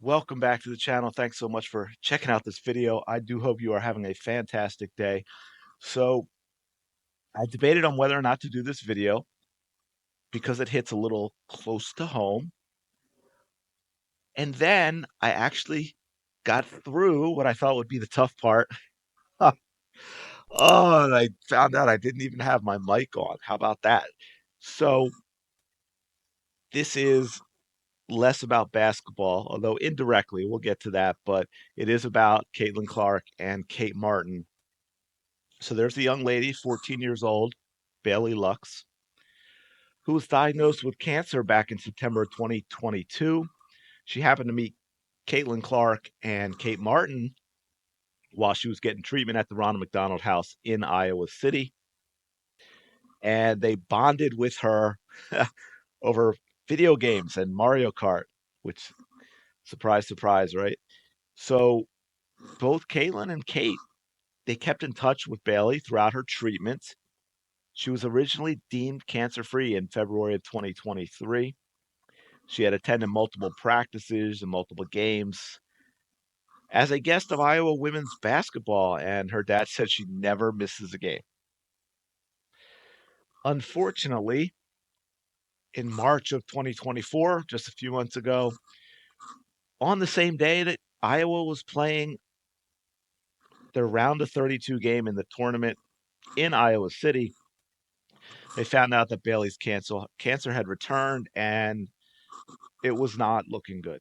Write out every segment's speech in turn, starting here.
Welcome back to the channel. Thanks so much for checking out this video. I do hope you are having a fantastic day. So I debated on whether or not to do this video because it hits a little close to home. And then I actually got through what I thought would be the tough part. Oh, and I found out I didn't even have my mic on. How about that? So this is less about basketball, although indirectly we'll get to that, but it is about Caitlin Clark and Kate Martin. So there's a young lady, 14 years old, Bailey Lux, who was diagnosed with cancer back in September of 2022. She happened to meet Caitlin Clark and Kate Martin while she was getting treatment at the Ronald McDonald House in Iowa City. And they bonded with her over video games and Mario Kart, which, surprise, surprise, right? So both Caitlin and Kate, they kept in touch with Bailey throughout her treatment. She was originally deemed cancer-free in February of 2023. She had attended multiple practices and multiple games as a guest of Iowa women's basketball, and her dad said she never misses a game. Unfortunately, in March of 2024, just a few months ago, on the same day that Iowa was playing their round of 32 game in the tournament in Iowa City, they found out that Bailey's cancer had returned and it was not looking good.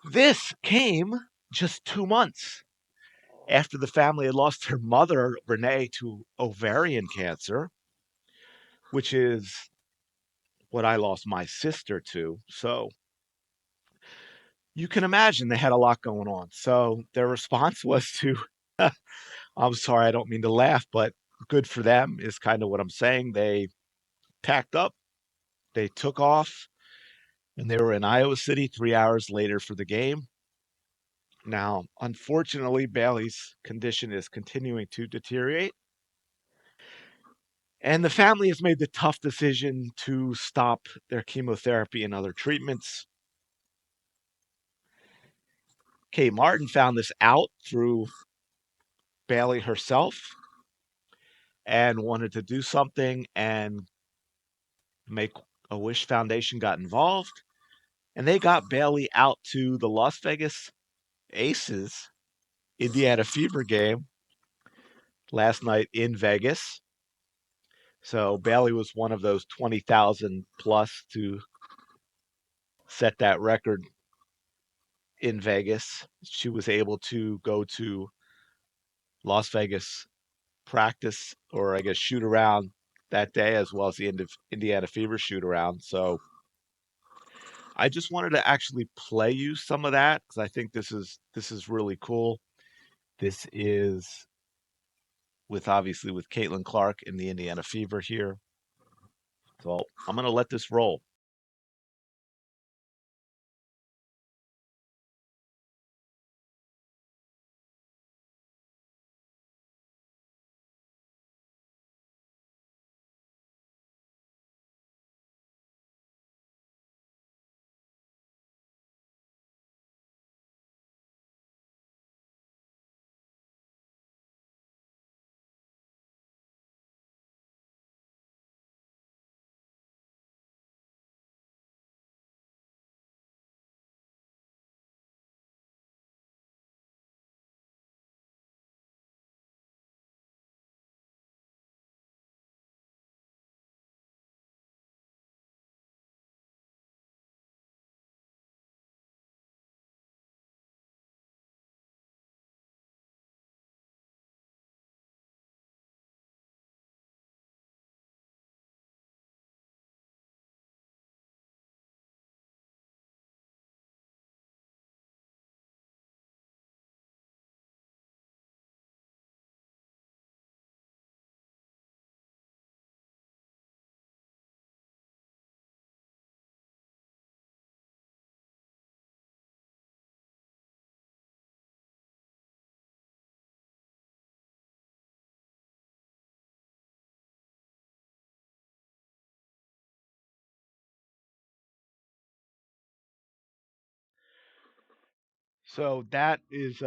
This came just 2 months after the family had lost their mother, Renee, to ovarian cancer, which is what I lost my sister to. So you can imagine they had a lot going on. So their response was to, I'm sorry, I don't mean to laugh, but good for them is kind of what I'm saying. They packed up, they took off, and they were in Iowa City 3 hours later for the game. Now, unfortunately, Bailey's condition is continuing to deteriorate. And the family has made the tough decision to stop their chemotherapy and other treatments. Kate Martin found this out through Bailey herself and wanted to do something, and Make a Wish Foundation got involved, and they got Bailey out to the Las Vegas Aces Indiana Fever game last night in Vegas. So Bailey was one of those 20,000 plus to set that record in Vegas. She was able to go to Las Vegas practice, or I guess shoot around that day, as well as the Indiana Fever shoot around. So I just wanted to actually play you some of that because I think this is really cool. This is with obviously with Caitlin Clark in the Indiana Fever here. So I'm gonna let this roll. So that is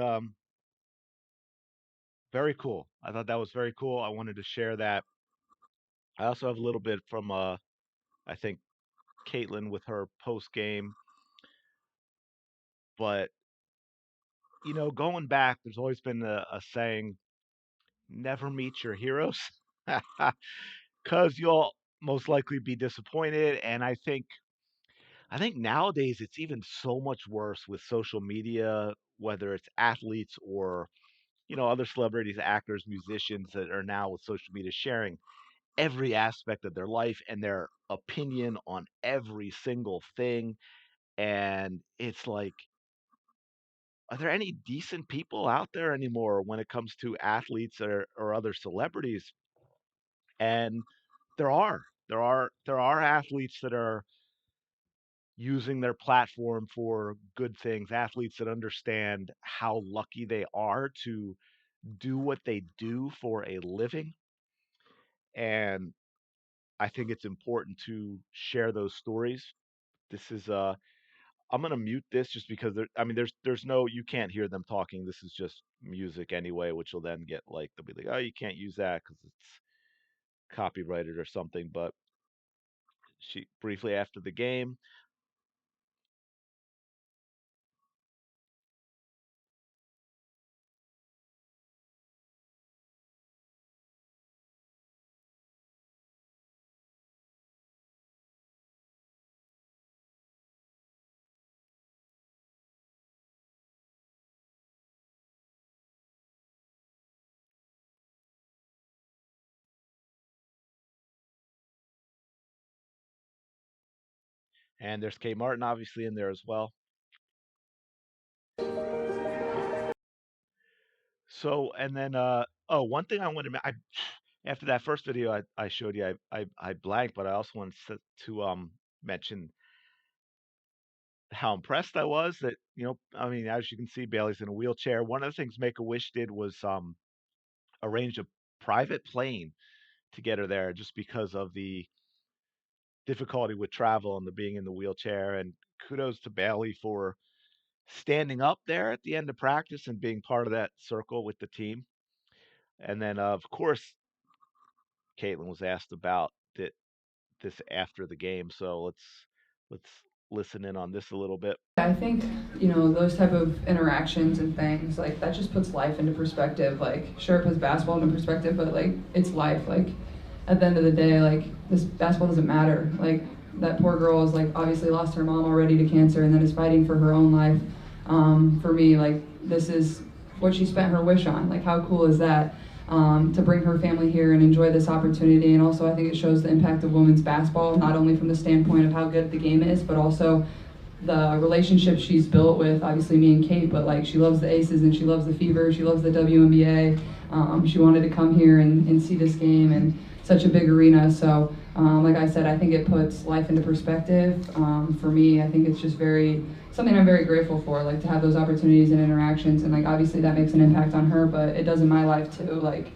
very cool. I thought that was very cool. I wanted to share that. I also have a little bit from I think Caitlin with her post game, but going back, there's always been a saying, never meet your heroes, because you'll most likely be disappointed. And I think nowadays it's even so much worse with social media, whether it's athletes or other celebrities, actors, musicians that are now with social media sharing every aspect of their life and their opinion on every single thing. And it's like, are there any decent people out there anymore when it comes to athletes or other celebrities? And there are athletes that are using their platform for good things, athletes that understand how lucky they are to do what they do for a living. And I think it's important to share those stories. This is I'm gonna mute this just because there's no, you can't hear them talking. This is just music anyway, which will then get like, they'll be like, oh, you can't use that because it's copyrighted or something. But she briefly after the game, and there's Kate Martin obviously in there as well. So and then one thing I wanted to after that first video I showed you, I blanked, but I also wanted to mention how impressed I was that, I mean, as you can see, Bailey's in a wheelchair. One of the things Make a Wish did was arrange a private plane to get her there, just because of the difficulty with travel and the being in the wheelchair. And kudos to Bailey for standing up there at the end of practice and being part of that circle with the team. And then, of course, Caitlin was asked about this after the game. So let's listen in on this a little bit. I think, those type of interactions and things, like, that just puts life into perspective. Like, sure, it puts basketball into perspective, but, like, it's life. Like, at the end of the day, like, this basketball doesn't matter. Like, that poor girl is, like, obviously lost her mom already to cancer and then is fighting for her own life. For me, like, this is what she spent her wish on. Like, how cool is that? To bring her family here and enjoy this opportunity. And also, I think it shows the impact of women's basketball, not only from the standpoint of how good the game is, but also the relationship she's built with, obviously, me and Kate, but like, she loves the Aces and she loves the Fever, she loves the WNBA. She wanted to come here and see this game and such a big arena. So like I said, I think it puts life into perspective. For me, I think it's just something I'm very grateful for, like, to have those opportunities and interactions. And like, obviously that makes an impact on her, but it does in my life too. Like,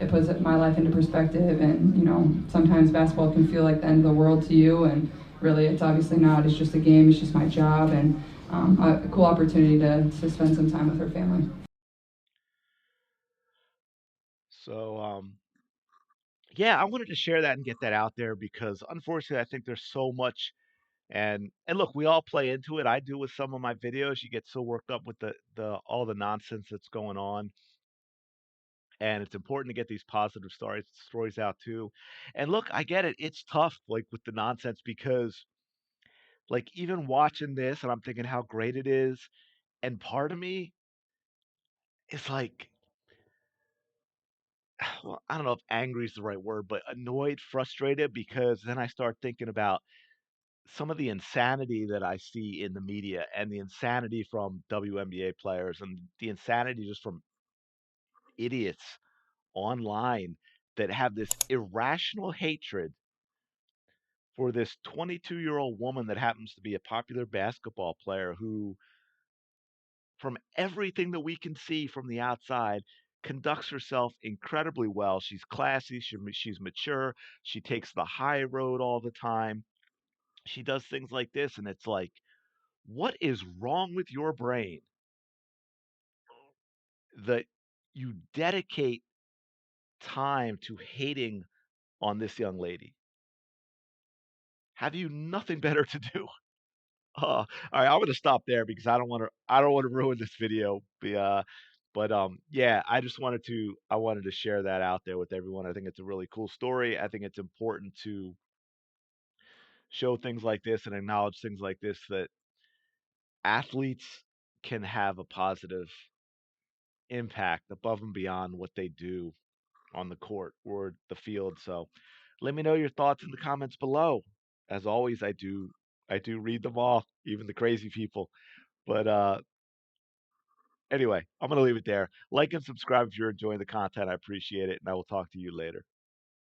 it puts my life into perspective. And sometimes basketball can feel like the end of the world to you, and really it's obviously not. It's just a game, it's just my job. And a cool opportunity to spend some time with her family. So yeah, I wanted to share that and get that out there because unfortunately I think there's so much. And look, we all play into it. I do with some of my videos. You get so worked up with the all the nonsense that's going on. And it's important to get these positive stories out too. And look, I get it. It's tough, like with the nonsense, because like even watching this and I'm thinking how great it is. And part of me is like, well, I don't know if angry is the right word, but annoyed, frustrated, because then I start thinking about some of the insanity that I see in the media and the insanity from WNBA players and the insanity just from idiots online that have this irrational hatred for this 22-year-old woman that happens to be a popular basketball player who, from everything that we can see from the outside, conducts herself incredibly well. She's classy, she's mature, she takes the high road all the time. She does things like this, and it's like, what is wrong with your brain that you dedicate time to hating on this young lady. Have you nothing better to do? All right, I'm gonna stop there because I don't wanna ruin this video. Yeah, I wanted to share that out there with everyone. I think it's a really cool story. I think it's important to show things like this and acknowledge things like this that athletes can have a positive impact above and beyond what they do on the court or the field. So let me know your thoughts in the comments below. As always, I do read them all, even the crazy people. But anyway, I'm gonna leave it there. Like and subscribe if you're enjoying the content. I appreciate it, and I will talk to you later.